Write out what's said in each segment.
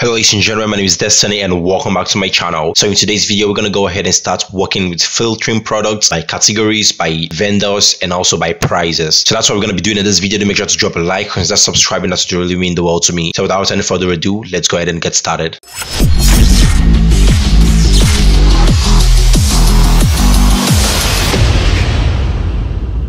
Hello ladies and gentlemen, my name is Destiny and welcome back to my channel. So in today's video, we're going to go ahead and start working with filtering products by categories, by vendors, and also by prices. So that's what we're going to be doing in this video. To make sure to drop a like, consider subscribing, that's really mean the world to me. So without any further ado, let's go ahead and get started.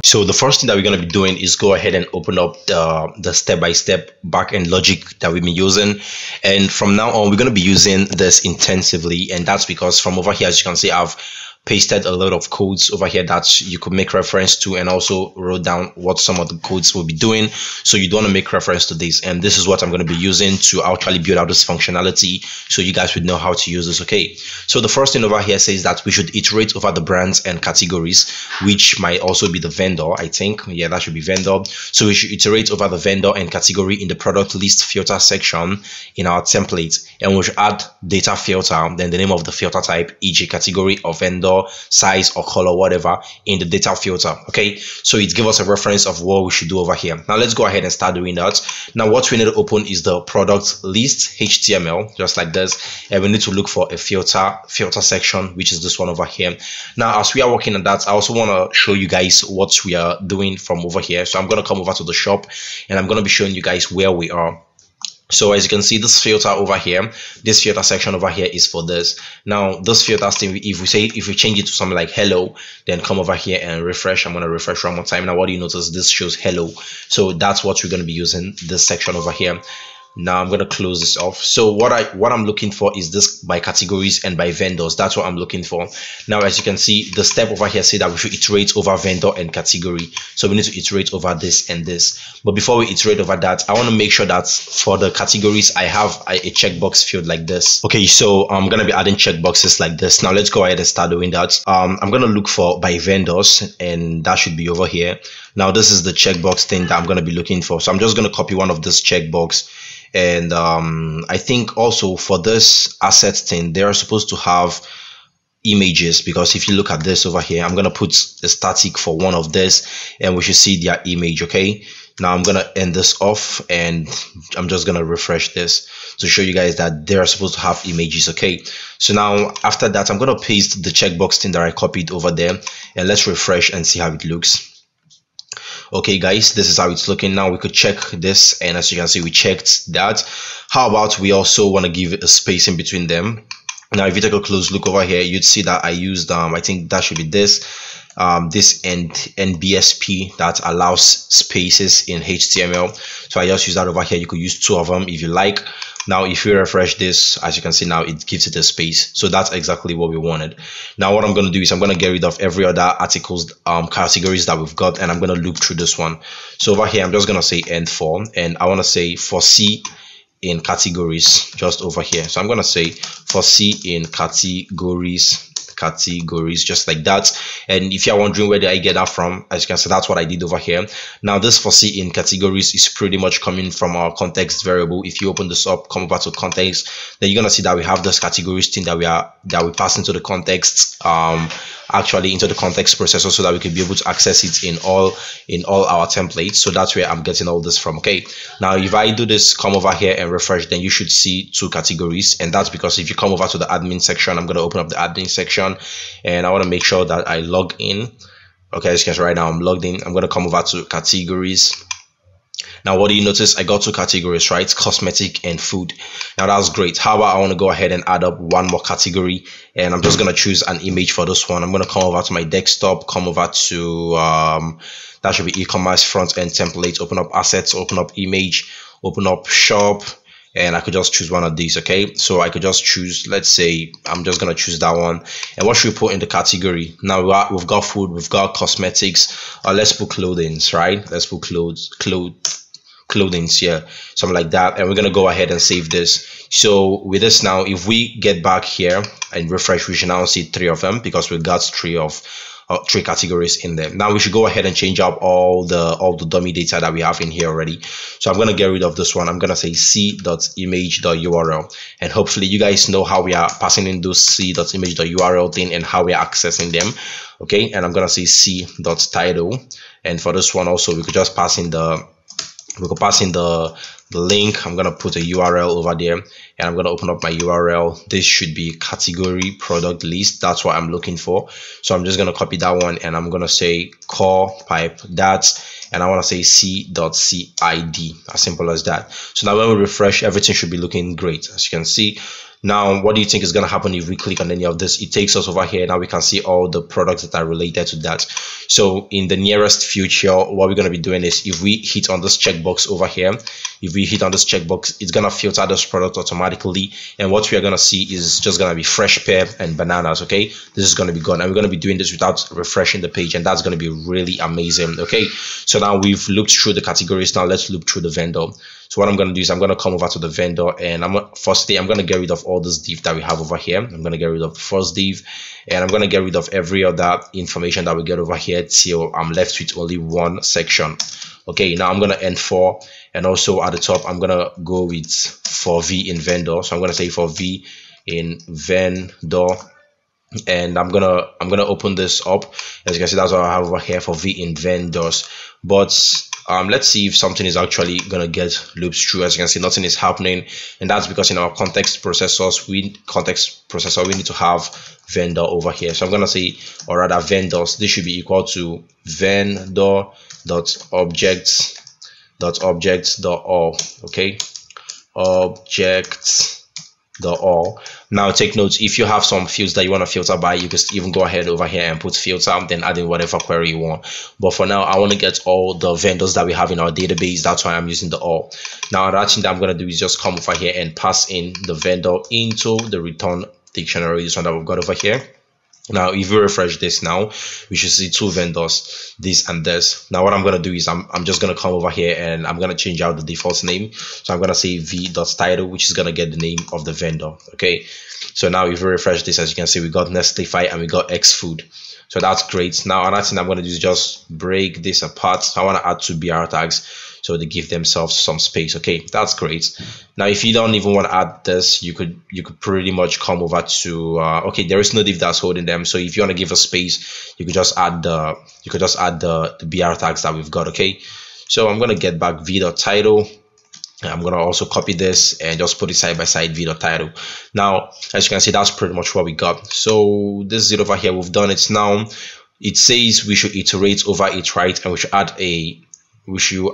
So the first thing that we're going to be doing is go ahead and open up the step-by-step back-end logic that we've been using. And from now on, we're going to be using this intensively. And that's because from over here, as you can see, I've pasted a lot of codes over here that you could make reference to, and also wrote down what some of the codes will be doing. So you don't want to make reference to this. And this is what I'm going to be using to actually build out this functionality so you guys would know how to use this. Okay. So the first thing over here says that we should iterate over the brands and categories, which might also be the vendor, I think. Yeah, that should be vendor. So we should iterate over the vendor and category in the product list filter section in our template. And we should add data filter, then the name of the filter type, e.g. category or vendor, size or color, whatever, in the data filter. Okay, so it gives us a reference of what we should do over here. Now let's go ahead and start doing that. Now what we need to open is the product list HTML, just like this, and we need to look for a filter section, which is this one over here. Now as we are working on that, I also want to show you guys what we are doing from over here. So I'm going to come over to the shop and I'm going to be showing you guys where we are. So as you can see, this filter over here, this filter section over here is for this. Now this filter thing, if we change it to something like hello, then come over here and refresh. I'm going to refresh one more time. Now what do you notice? This shows hello. So that's what we're going to be using, this section over here. Now I'm going to close this off. So what I'm looking for is this by categories and by vendors. That's what I'm looking for. Now, as you can see, the step over here say that we should iterate over vendor and category. So we need to iterate over this and this. But before we iterate over that, I want to make sure that for the categories, I have a checkbox field like this. Okay, so I'm going to be adding checkboxes like this. Now let's go ahead and start doing that. I'm going to look for by vendors, and that should be over here. Now this is the checkbox thing that I'm going to be looking for. So I'm just going to copy one of this checkbox. And I think also for this asset thing, they are supposed to have images, because if you look at this over here, I'm going to put a static for one of this and we should see their image. Okay, now I'm going to end this off and I'm just going to refresh this to show you guys that they are supposed to have images. Okay, so now after that, I'm going to paste the checkbox thing that I copied over there, and let's refresh and see how it looks. Okay guys, this is how it's looking. Now we could check this, and as you can see, we checked that. How about we also want to give a space in between them? Now if you take a close look over here, you'd see that I used I think that should be this NBSP that allows spaces in HTML. So I just use that over here. You could use two of them if you like. Now if you refresh this, as you can see, now it gives it a space. So that's exactly what we wanted. Now what I'm going to do is I'm going to get rid of every other articles categories that we've got, and I'm going to loop through this one. So over here I'm just going to say end for, and I want to say foresee in categories just over here. So I'm going to say foresee in categories, just like that. And if you're wondering where did I get that from, as you can see, that's what I did over here. Now this foresee in categories is pretty much coming from our context variable. If you open this up, come over to context, then you're gonna see that we have this categories thing that we pass into the context, actually into the context processor, so that we can be able to access it in all our templates. So that's where I'm getting all this from. Okay, now if I do this, come over here and refresh, then you should see two categories, and that's because if you come over to the admin section, I'm going to open up the admin section, and I want to make sure that I log in. Okay, as you can see right now, I'm logged in. I'm going to come over to categories. Now what do you notice? I got two categories, right? Cosmetic and food. Now that's great. How about I want to go ahead and add up one more category, and I'm just going to choose an image for this one. I'm going to come over to my desktop, come over to that should be e-commerce front end template, open up assets, open up image, open up shop, and I could just choose one of these. Okay, so I could just choose, let's say I'm just going to choose that one. And what should we put in the category? Now we've got food, we've got cosmetics, let's put clothing, right? Let's put clothing, yeah, something like that. And we're going to go ahead and save this. So with this now, if we get back here and refresh, we should now see three of them, because we got three categories in there. Now we should go ahead and change up all the dummy data that we have in here already. So I'm going to get rid of this one. I'm going to say c.image.url, and hopefully you guys know how we are passing in those c.image.url thing and how we are accessing them. Okay, and I'm going to say c.title, and for this one also we could just pass in the we can pass in the link. I'm gonna put a URL over there, and I'm gonna open up my URL. This should be category product list. That's what I'm looking for. So I'm just gonna copy that one, and I'm gonna say core pipe that, and I want to say c.cid, as simple as that. So now when we refresh, everything should be looking great, as you can see. Now, what do you think is going to happen if we click on any of this? It takes us over here. Now we can see all the products that are related to that. So in the nearest future, what we're going to be doing is, if we hit on this checkbox over here, if we hit on this checkbox, it's going to filter this product automatically. And what we are going to see is just going to be fresh pear and bananas. Okay, this is going to be gone, and we're going to be doing this without refreshing the page, and that's going to be really amazing. Okay, so now we've looked through the categories. Now let's look through the vendor. So what I'm going to do is I'm going to come over to the vendor, and I'm going to get rid of all this div that we have over here. I'm going to get rid of the first div, and I'm going to get rid of every other information that we get over here till I'm left with only one section. Okay, now I'm going to end for, and also at the top I'm going to go with for v in vendor. So I'm going to say for v in vendor, and I'm gonna open this up. As you can see, that's what I have over here for v in vendors. But let's see if something is actually gonna get looped through. As you can see, nothing is happening, and that's because in our context processor we need to have vendor over here. So I'm gonna say, or rather vendors, this should be equal to vendor.objects.all. Okay, objects.all. Now take note, if you have some fields that you want to filter by, you can even go ahead over here and put filter, then add in whatever query you want. But for now, I want to get all the vendors that we have in our database. That's why I'm using the all. Now another thing that I'm going to do is just come over here and pass in the vendor into the return dictionary, this one that we've got over here. Now if you refresh this, now we should see two vendors, this and this. Now what I'm going to do is I'm just going to come over here, and I'm going to change out the default name. So I'm going to say v.title, which is going to get the name of the vendor. Okay, so now if you refresh this, as you can see, we got Nestlify and we got Xfood. So that's great. Now another thing I'm going to do is just break this apart. I want to add two BR tags, so they give themselves some space. Okay, that's great. Now if you don't even want to add this, you could pretty much come over to okay, there is no div that's holding them. So if you want to give a space, you could just add the BR tags that we've got. Okay, so I'm going to get back v.title. I'm going to also copy this and just put it side by side, v.title. Now, as you can see, that's pretty much what we got. So this is it over here. We've done it. Now it says we should iterate over it, right? And we should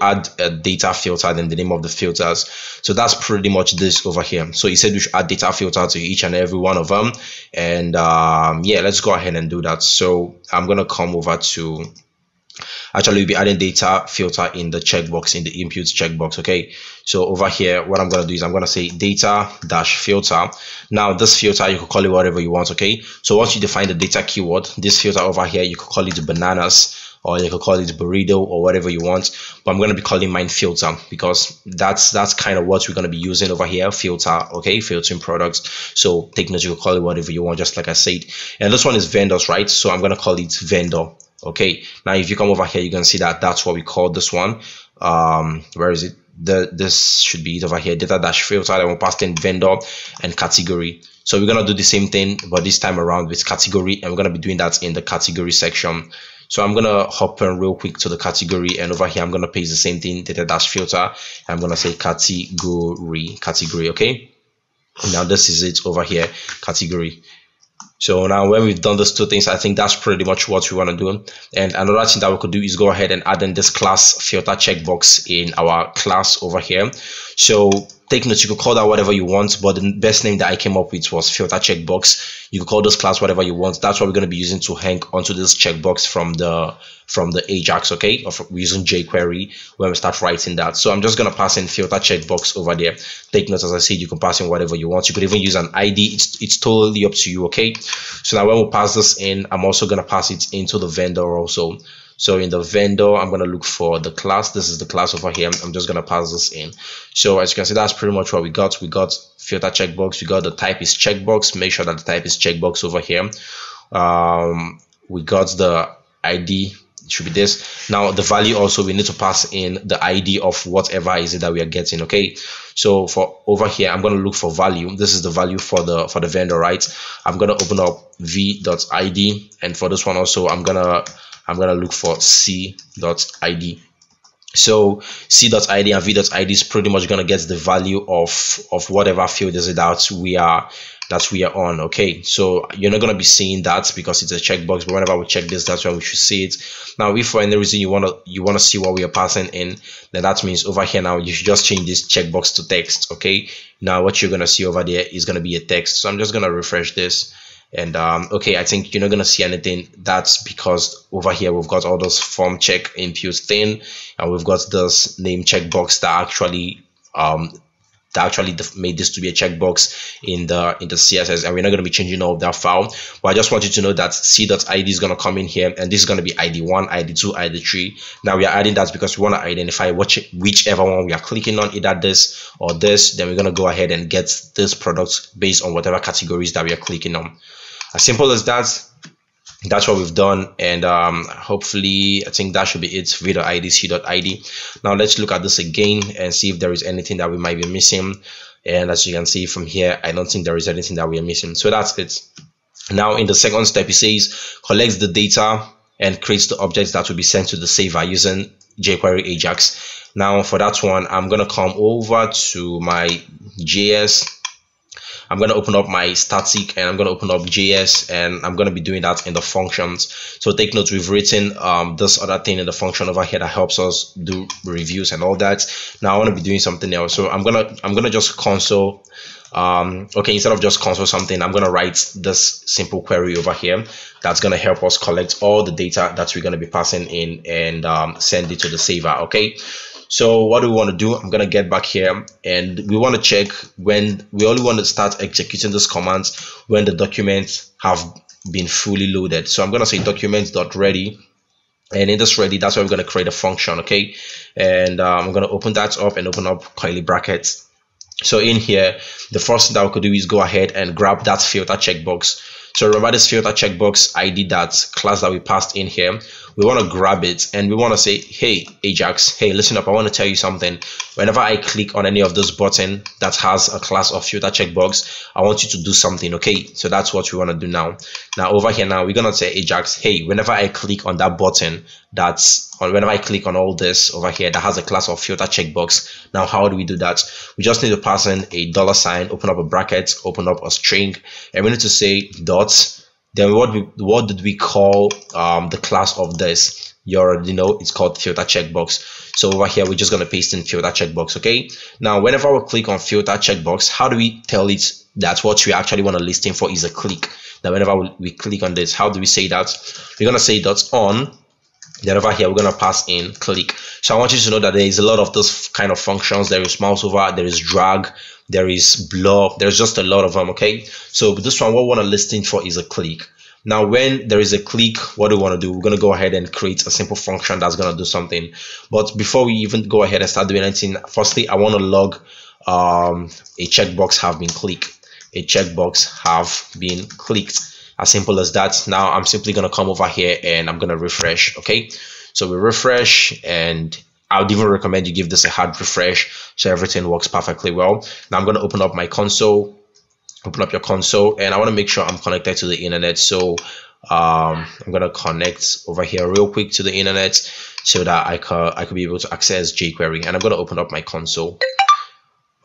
add a data filter, then the name of the filters. So that's pretty much this over here. So he said we should add data filter to each and every one of them. And yeah, let's go ahead and do that. So I'm going to come over to, actually we'll be adding data filter in the checkbox, in the input checkbox. Okay, so over here what I'm going to do is I'm going to say data dash filter. Now this filter, you could call it whatever you want. Okay, so once you define the data keyword, this filter over here, you could call it bananas, or you could call it burrito, or whatever you want. But I'm going to be calling mine filter, because that's kind of what we're going to be using over here, filter. Okay, filtering products. So take note, you could call it whatever you want, just like I said. And this one is vendors, right? So I'm going to call it vendor. Okay, now if you come over here, you can see that that's what we call this one. Where is it? This should be it over here, data dash filter. I will pass in vendor and category. So we're gonna do the same thing, but this time around with category, and we're gonna be doing that in the category section. So I'm gonna hop in real quick to the category, and over here I'm gonna paste the same thing, data dash filter, and I'm gonna say category. Okay, now this is it over here, category. So now when we've done those two things, I think that's pretty much what we want to do. And another thing that we could do is go ahead and add in this class filter checkbox in our class over here. So take note, you could call that whatever you want, but the best name that I came up with was filter checkbox. You could call this class whatever you want. That's what we're going to be using to hang onto this checkbox from the Ajax. Okay, we're using jQuery when we start writing that. So I'm just going to pass in filter checkbox over there. Take note, as I said, you can pass in whatever you want. You could even use an ID. It's totally up to you. Okay, so now when we pass this in, I'm also going to pass it into the vendor also. So in the vendor, I'm going to look for the class. This is the class over here. I'm just going to pass this in. So as you can see, that's pretty much what we got. We got filter checkbox. We got the type is checkbox. Make sure that the type is checkbox over here. We got the ID. It should be this. Now the value also, we need to pass in the ID of whatever is it that we are getting. Okay, so for over here, I'm going to look for value. This is the value for the vendor, right? I'm going to open up v.id, and for this one also, I'm gonna look for c.id. So c.id and v.id is pretty much going to get the value of whatever field is it that we are on. Okay, so you're not going to be seeing that because it's a checkbox, but whenever we check this, that's when we should see it. Now if for any reason you want to see what we are passing in, then that means over here now you should just change this checkbox to text. Okay, now what you're going to see over there is going to be a text. So I'm just going to refresh this. And okay, I think you're not going to see anything. That's because over here we've got all those form check input thing, and we've got this name checkbox that actually made this to be a checkbox in the CSS, and we're not going to be changing all of that file. But I just want you to know that c.id is going to come in here, and this is going to be ID1, ID2, ID3. Now we are adding that because we want to identify whichever one we are clicking on, either this or this. Then we're going to go ahead and get this product based on whatever categories that we are clicking on. As simple as that. That's what we've done, and hopefully I think that should be it. v.id, c.id. Now let's look at this again and see if there is anything that we might be missing. And as you can see from here, I don't think there is anything that we are missing. So that's it. Now in the second step, it says collects the data and creates the objects that will be sent to the saver using jQuery Ajax. Now for that one, I'm gonna come over to my JS. I'm going to open up my static, and I'm going to open up JS, and I'm going to be doing that in the functions. So take note, we've written this other thing in the function over here that helps us do reviews and all that. Now I want to be doing something else. So I'm gonna just console. Okay, instead of just console something, I'm going to write this simple query over here that's going to help us collect all the data that we're going to be passing in and send it to the saver. Okay. So what do we want to do? I'm going to get back here, and we want to check when we only want to start executing this commands when the documents have been fully loaded. So I'm going to say documents.ready, and in this ready, that's where we're going to create a function. Okay, and I'm going to open that up and open up curly brackets. So in here, the first thing that we could do is go ahead and grab that filter checkbox. So remember this filter checkbox ID, that class that we passed in here. We want to grab it, and we want to say, hey Ajax, hey, listen up, I want to tell you something. Whenever I click on any of those buttons that has a class of filter checkbox, I want you to do something. Okay, so that's what we want to do now. Now over here, now we're gonna say Ajax, hey, whenever I click on that button, whenever I click on all this over here that has a class of filter checkbox, now how do we do that? We just need to pass in a $, open up a bracket, open up a string, and we need to say dot. Then what did we call the class of this? You already know, it's called filter checkbox. So over here, we're just going to paste in filter checkbox. Okay, now whenever we click on filter checkbox, how do we tell it that what we actually want to listen for is a click? Now whenever we click on this, how do we say that? We're going to say dot on. Then over here, we're going to pass in click. So I want you to know that there is a lot of those kind of functions. There is mouse over, there is drag, there is blur, there's just a lot of them. Okay, so this one, what we want to listen for is a click. Now when there is a click, what do we want to do? We're going to go ahead and create a simple function that's going to do something. But before we even go ahead and start doing anything, firstly I want to log a checkbox have been clicked. A checkbox have been clicked. As simple as that. Now I'm simply going to come over here and I'm going to refresh. Okay, so we refresh, and I would even recommend you give this a hard refresh so everything works perfectly well. Now I'm going to open up my console. Open up your console, and I want to make sure I'm connected to the internet. So I'm going to connect over here real quick to the internet so that I could be able to access jQuery, and I'm going to open up my console.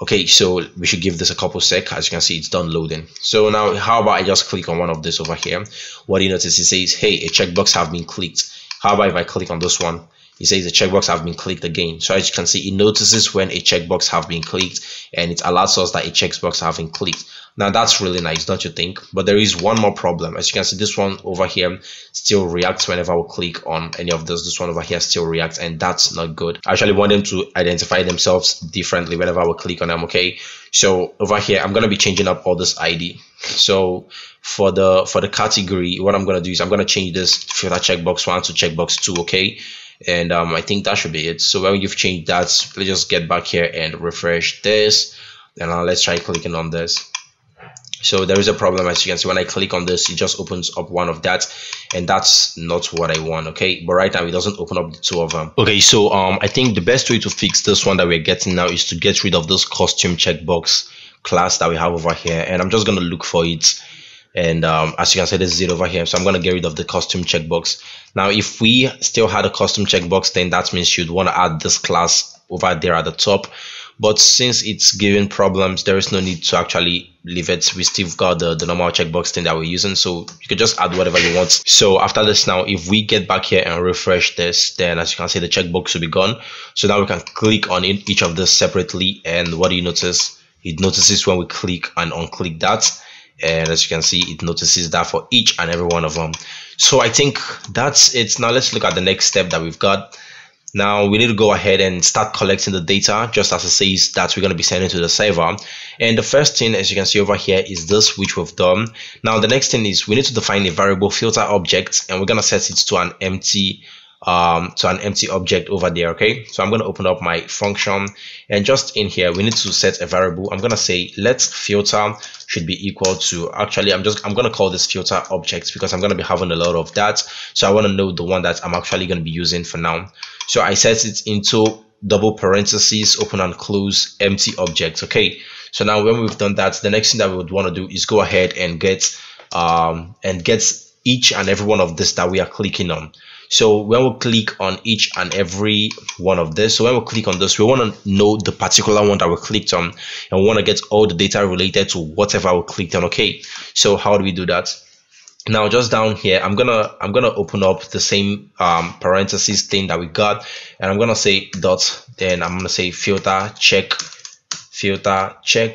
Okay, so we should give this a couple sec. As you can see, it's done loading. So now how about I just click on one of this over here? What do you notice? It says, hey, a checkbox have been clicked. How about if I click on this one? It says the checkbox have been clicked again. So as you can see, it notices when a checkbox have been clicked, and it alerts us that a checkbox have been clicked. Now that's really nice, don't you think? But there is one more problem. As you can see, this one over here still reacts whenever we click on any of those. This one over here still reacts, and that's not good. I actually want them to identify themselves differently whenever we click on them. Okay, so over here I'm going to be changing up all this ID. So for the category, what I'm going to do is I'm going to change this filter checkbox 1 to checkbox 2. Okay, and I think that should be it. So when you've changed that, let's just get back here and refresh this, and now let's try clicking on this. So there is a problem. As you can see, when I click on this, it just opens up one of that, and that's not what I want. Okay, but right now it doesn't open up the two of them. Okay, so I think the best way to fix this one that we're getting now is to get rid of this costume checkbox class that we have over here, and I'm just going to look for it. And as you can see, this is it over here. So I'm going to get rid of the custom checkbox. Now, if we still had a custom checkbox, then that means you'd want to add this class over there at the top. But since it's giving problems, there is no need to actually leave it. We still got the normal checkbox thing that we're using, so you can just add whatever you want. So after this, now if we get back here and refresh this, then as you can see, the checkbox will be gone. So now we can click on each of this separately, and what do you notice? It notices when we click and unclick that, and as you can see, it notices that for each and every one of them. So I think that's it. Now let's look at the next step that we've got. Now we need to go ahead and start collecting the data, just as it says that we're going to be sending to the server. And the first thing, as you can see over here, is this, which we've done. Now the next thing is we need to define a variable filter object, and we're going to set it to an empty object over there. Okay, so I'm going to open up my function, and just in here we need to set a variable. I'm going to say let filter should be equal to, actually I'm going to call this filter object because I'm going to be having a lot of that, so I want to know the one that I'm actually going to be using for now. So I set it into double parentheses, open and close, empty object. Okay, so now when we've done that, the next thing that we would want to do is go ahead and get each and every one of this that we are clicking on. So when we click on each and every one of this, so when we click on this, we want to know the particular one that we clicked on, and we want to get all the data related to whatever we clicked on. Okay, so how do we do that? Now just down here, I'm gonna open up the same parentheses thing that we got, and I'm gonna say dot, then I'm gonna say filter check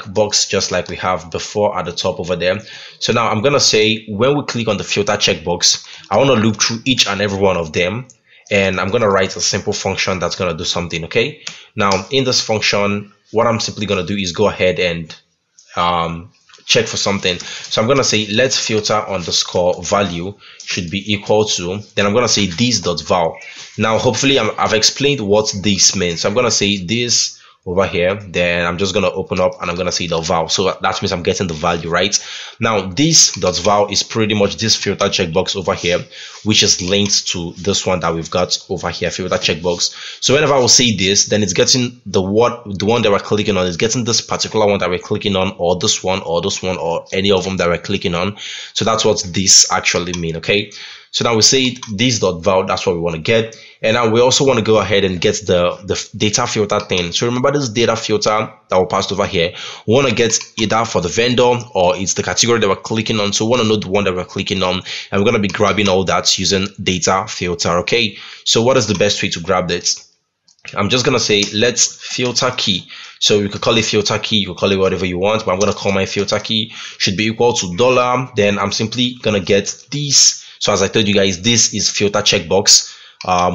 box, just like we have before at the top over there. So now I'm gonna say when we click on the filter checkbox, I want to loop through each and every one of them, and I'm gonna write a simple function that's gonna do something. Okay, now in this function, what I'm simply gonna do is go ahead and check for something. So I'm going to say let filter underscore value should be equal to, then I'm going to say this dot val. Now hopefully I've explained what this means. So I'm going to say this over here, then I'm just going to open up and I'm going to say the val. So that means I'm getting the value, right? Now this dot val is pretty much this filter checkbox over here, which is linked to this one that we've got over here, filter checkbox. So whenever I will say this, then it's getting the one that we're clicking on is getting this particular one that we're clicking on, or this one, or this one, or any of them that we're clicking on. So that's what this actually mean. Okay, so now we say this dot val, that's what we want to get. And now we also want to go ahead and get the data filter thing. So remember this data filter that we passed over here, we want to get either for the vendor or it's the category that we're clicking on. So we want to know the one that we're clicking on, and we're going to be grabbing all that using data filter. Okay, so what is the best way to grab this? I'm just going to say let's filter key. So you could call it filter key, you could call it whatever you want, but I'm going to call my filter key should be equal to $. Then I'm simply going to get this. So as I told you guys, this is filter checkbox,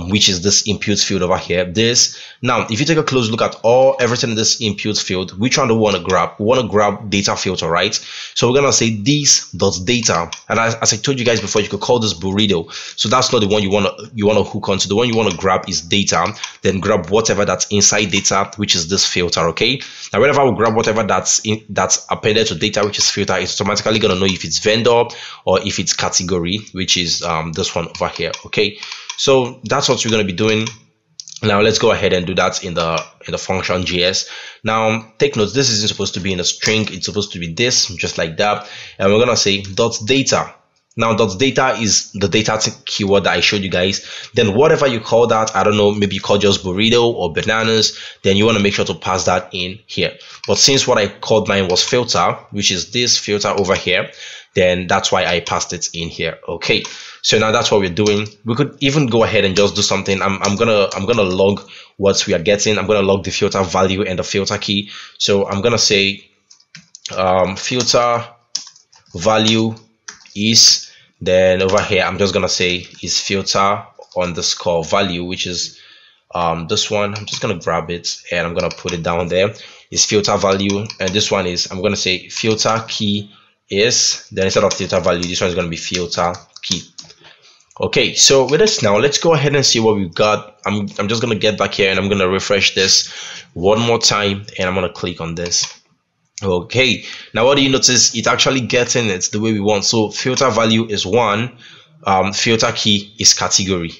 which is this input field over here. This, now if you take a close look at everything in this input field, which one do we want to grab? We want to grab data filter, right? So we're gonna say this dot data, and as I told you guys before, you could call this burrito. So that's not the one you want to hook onto. The one you want to grab is data, then grab whatever that's inside data, which is this filter. Okay, now whenever we grab whatever that's appended to data, which is filter, it's automatically gonna know if it's vendor or if it's category, which is this one over here. Okay, so that's what we're going to be doing. Now let's go ahead and do that in the function JS. Now take note, this isn't supposed to be in a string, it's supposed to be this, just like that. And we're going to say dot data. Now dot data is the data keyword that I showed you guys. Then whatever you call that, I don't know, maybe you call just burrito or bananas, then you want to make sure to pass that in here. But since what I called mine was filter, which is this filter over here, then that's why I passed it in here. Okay, so now that's what we're doing. We could even go ahead and just do something. I'm gonna log what we are getting. I'm gonna log the filter value and the filter key. So I'm gonna say filter value is, then over here I'm just gonna say is filter underscore value, which is this one. I'm just gonna grab it and I'm gonna put it down there. Is filter value, and this one is, I'm gonna say filter key is, then instead of filter value, this one is going to be filter key. Okay, so with this now, let's go ahead and see what we've got. I'm just going to get back here and I'm going to refresh this one more time, and I'm going to click on this. Okay, now what do you notice? It's actually getting it the way we want. So filter value is 1, filter key is category.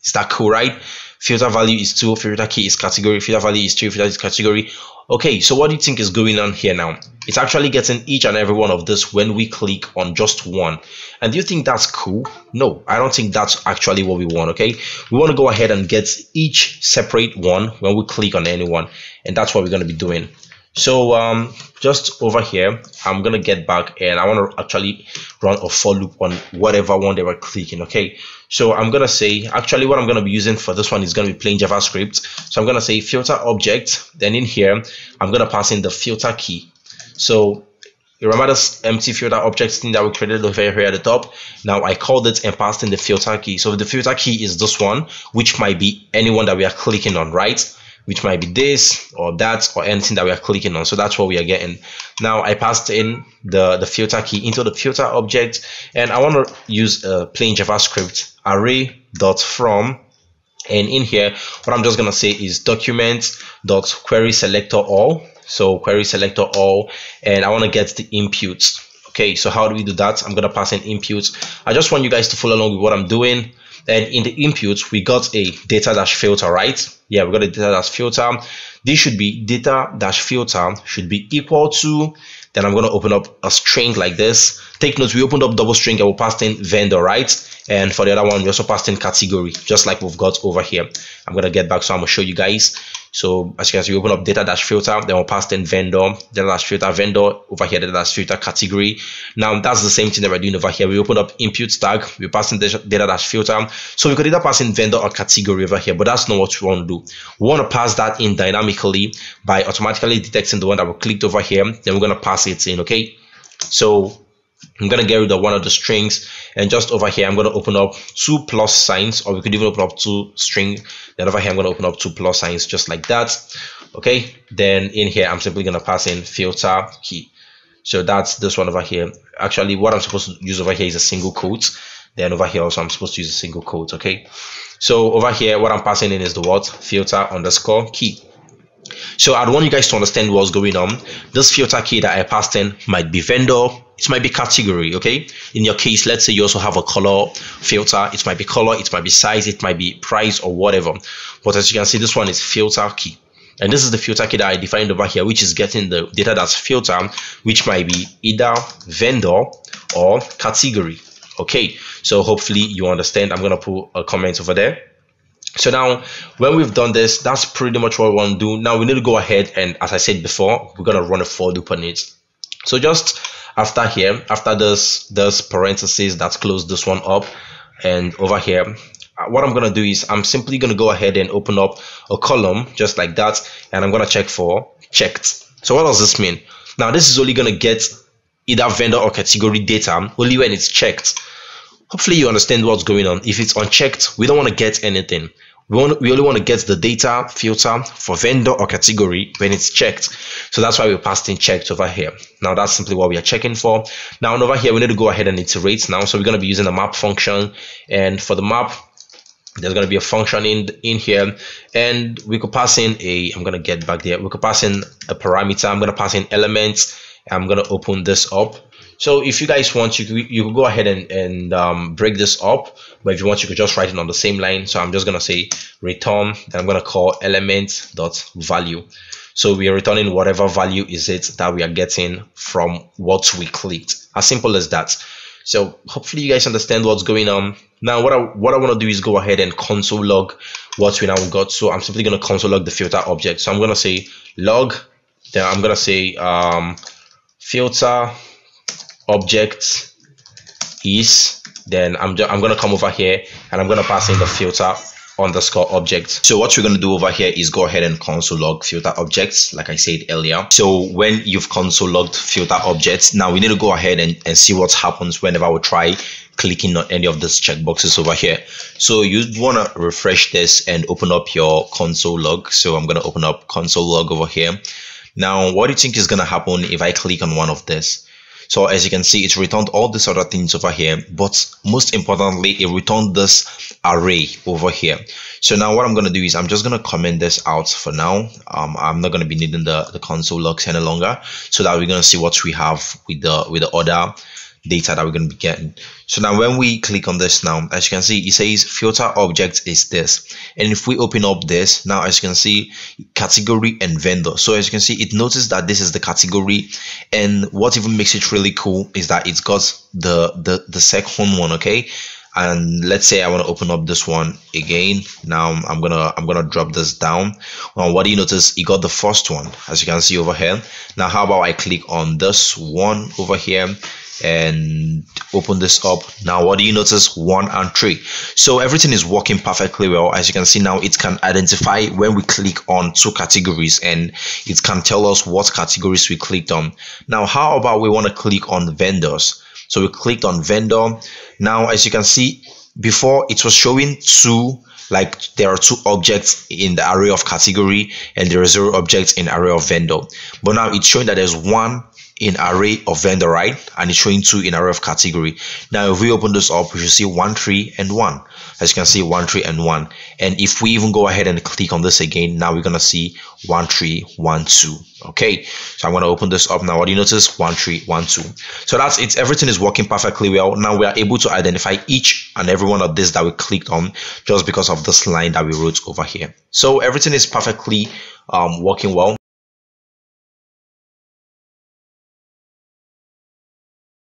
Is that cool, right? filter value is 2, filter key is category, filter value is 3, filter is category. Okay, so what do you think is going on here now? It's actually getting each and every one of this when we click on just one. And do you think that's cool? No, I don't think that's actually what we want. Okay, we want to go ahead and get each separate one when we click on any one, and that's what we're going to be doing. So just over here, I'm gonna get back and I want to actually run a for loop on whatever one they were clicking. Okay, so I'm gonna say, actually what I'm gonna be using for this one is gonna be plain JavaScript. So I'm gonna say filter object, then in here I'm gonna pass in the filter key. So you remember this empty filter object thing that we created over here at the top? Now I called it and passed in the filter key. So the filter key is this one, which might be anyone that we are clicking on, right? Which might be this or that or anything that we are clicking on. So that's what we are getting. Now I passed in the filter key into the filter object, and I want to use a plain JavaScript array.from, and in here what I'm just gonna say is document.query selector all. So query selector all, and I want to get the inputs. Okay, so how do we do that? I'm gonna pass in inputs. I just want you guys to follow along with what I'm doing. And in the inputs, we got a data-filter, right? Yeah, we got a data-filter. This should be data-filter should be equal to, then I'm going to open up a string like this. Take note, we opened up double string and we passed in vendor, right? And for the other one, we also passed in category, just like we've got over here. I'm going to get back, so I'm going to show you guys. So as you can see, we open up data-filter, then we'll pass in vendor, data-filter vendor, over here, data-filter category. Now that's the same thing that we're doing over here. We open up input tag, we pass in data-filter. So we could either pass in vendor or category over here, but that's not what we want to do. We want to pass that in dynamically by automatically detecting the one that we clicked over here. Then we're going to pass it in, okay? So I'm going to get rid of one of the strings, and just over here I'm going to open up 2 plus signs, or we could even open up 2 string. Then over here I'm going to open up 2 plus signs, just like that. Okay, then in here I'm simply going to pass in filter key. So that's this one over here. Actually what I'm supposed to use over here is a single quote. Then over here also I'm supposed to use a single quote. Okay, so over here what I'm passing in is the what? Filter underscore key. So I'd want you guys to understand what's going on. This filter key that I passed in might be vendor, it might be category. Okay, in your case, let's say you also have a color filter, it might be color, it might be size, it might be price or whatever. But as you can see, this one is filter key, and this is the filter key that I defined over here, which is getting the data that's filtered, which might be either vendor or category. Okay, so hopefully you understand. I'm gonna put a comment over there. So now when we've done this, that's pretty much what we want to do. Now we need to go ahead and, as I said before, we're going to run a for loop on it. So just after here, after this parentheses, that's close this one up, and over here what I'm going to do is I'm simply going to go ahead and open up a column just like that, and I'm going to check for checked. So what does this mean? Now this is only going to get either vendor or category data only when it's checked. Hopefully you understand what's going on. If it's unchecked, we don't want to get anything. We only want to get the data filter for vendor or category when it's checked. So that's why we passed in checked over here. Now that's simply what we are checking for. Now over here we need to go ahead and iterate now. So we're going to be using a map function, and for the map there's going to be a function in here, and we could pass in a, I'm going to get back there, we could pass in a parameter. I'm going to pass in elements. I'm going to open this up. So if you guys want, you could go ahead and break this up, but if you want, you could just write it on the same line. So I'm just going to say return, then I'm going to call element.value. So we are returning whatever value is it that we are getting from what we clicked. As simple as that. So hopefully you guys understand what's going on. Now what I want to do is go ahead and console log what we now got. So I'm simply going to console log the filter object. So I'm going to say log, then I'm going to say filter object is, then I'm going to come over here and I'm going to pass in the filter underscore object. So what we're going to do over here is go ahead and console log filter objects, like I said earlier. So when you've console logged filter objects, now we need to go ahead and see what happens whenever we try clicking on any of these checkboxes over here. So you want to refresh this and open up your console log. So I'm going to open up console log over here. Now what do you think is going to happen if I click on one of this? So as you can see, it returned all these other things over here, but most importantly, it returned this array over here. So now what I'm going to do is I'm just going to comment this out for now. I'm not going to be needing the console logs any longer, so that we're going to see what we have with the other data that we're going to be getting. So now when we click on this now, as you can see, it says filter object is this. And if we open up this now, as you can see, category and vendor. So as you can see, it notices that this is the category, and what even makes it really cool is that it's got the second one. Okay, and let's say I want to open up this one again. Now I'm gonna drop this down. What do you notice? You got the first one, as you can see over here. Now how about I click on this one over here and open this up? Now what do you notice? 1 and 3. So everything is working perfectly well. As you can see now, it can identify when we click on 2 categories, and it can tell us what categories we clicked on. Now how about we want to click on vendors? So we clicked on vendor. Now as you can see, before it was showing 2, like there are 2 objects in the array of category and there are 0 objects in array of vendor, but now it's showing that there's 1 in array of vendor, right? And it's showing 2 in array of category. Now if we open this up, we should see 1, 3 and 1. As you can see, 1, 3 and 1. And if we even go ahead and click on this again, now we're gonna see 1, 3, 1, 2. Okay, so I'm gonna open this up now. What do you notice? 1, 3, 1, 2. So that's it. Everything is working perfectly well. Now we are able to identify each and every one of this that we clicked on just because of this line that we wrote over here. So everything is perfectly working well.